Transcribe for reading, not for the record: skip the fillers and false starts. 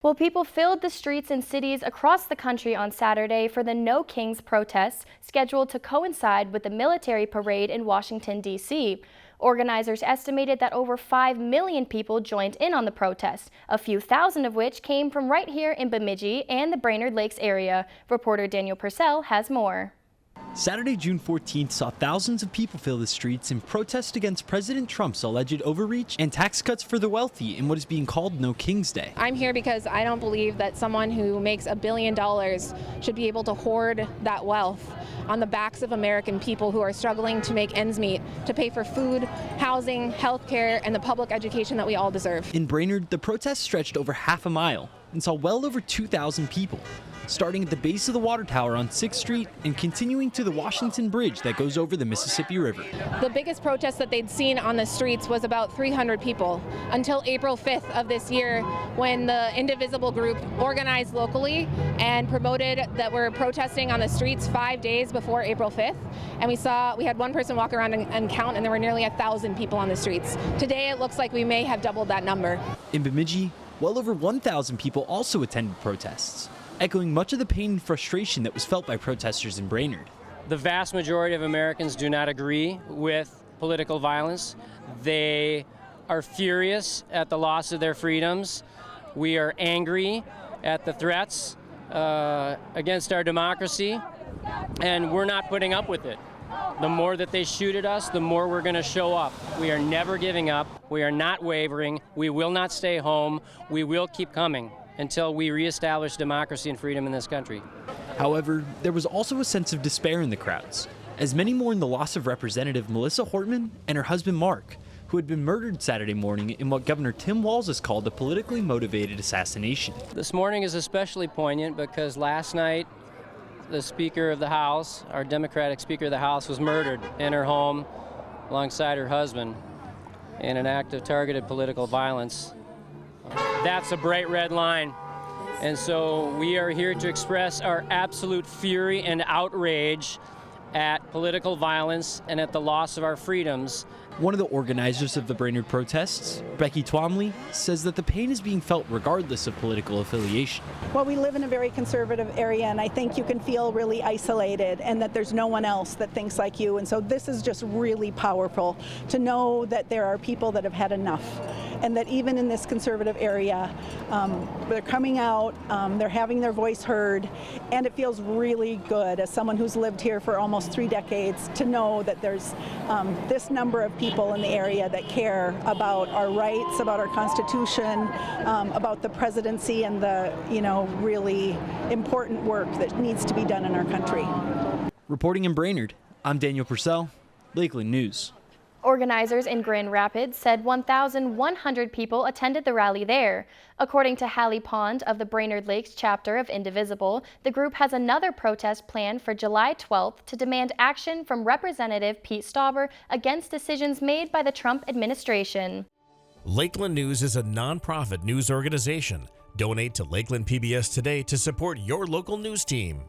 Well, people filled the streets in cities across the country on Saturday for the No Kings protests scheduled to coincide with the military parade in Washington, D.C. Organizers estimated that over 5 million people joined in on the protest, a few thousand of which came from right here in Bemidji and the Brainerd Lakes area. Reporter Daniel Purcell has more. Saturday, June 14th saw thousands of people fill the streets in protest against President Trump's alleged overreach and tax cuts for the wealthy in what is being called No Kings Day. I'm here because I don't believe that someone who makes $1 billion should be able to hoard that wealth on the backs of American people who are struggling to make ends meet, to pay for food, housing, health care, and the public education that we all deserve. In Brainerd, the protest stretched over half a mile and saw well over 2,000 people, starting at the base of the water tower on 6th Street and continuing to the Washington Bridge that goes over the Mississippi River. The biggest protest that they'd seen on the streets was about 300 people until April 5th of this year, when the Indivisible group organized locally and promoted that we're protesting on the streets 5 days before April 5th. And we had one person walk around and count, and there were nearly 1,000 people on the streets. Today it looks like we may have doubled that number. In Bemidji, well over 1,000 people also attended protests, echoing much of the pain and frustration that was felt by protesters in Brainerd. The vast majority of Americans do not agree with political violence. They are furious at the loss of their freedoms. We are angry at the threats against our democracy, and we're not putting up with it. The more that they shoot at us, the more we're going to show up. We are never giving up. We are not wavering. We will not stay home. We will keep coming until we reestablish democracy and freedom in this country. However, there was also a sense of despair in the crowds, as many mourned the loss of Representative Melissa Hortman and her husband Mark, who had been murdered Saturday morning in what Governor Tim Walz has called a politically motivated assassination. This morning is especially poignant because last night the Speaker of the House, our Democratic Speaker of the House, was murdered in her home alongside her husband in an act of targeted political violence. That's a bright red line. And so we are here to express our absolute fury and outrage at political violence and at the loss of our freedoms. One of the organizers of the Brainerd protests, Becky Twomley, says that the pain is being felt regardless of political affiliation. Well, we live in a very conservative area, and I think you can feel really isolated and that there's no one else that thinks like you. And so this is just really powerful to know that there are people that have had enough, and that even in this conservative area, they're coming out, they're having their voice heard, and it feels really good as someone who's lived here for almost 3 decades to know that there's this number of people in the area that care about our rights, about our Constitution, about the presidency, and the really important work that needs to be done in our country. Reporting in Brainerd, I'm Daniel Purcell, Lakeland News. Organizers in Grand Rapids said 1,100 people attended the rally there. According to Hallie Pond of the Brainerd Lakes chapter of Indivisible, the group has another protest planned for July 12th to demand action from Representative Pete Stauber against decisions made by the Trump administration. Lakeland News is a nonprofit news organization. Donate to Lakeland PBS today to support your local news team.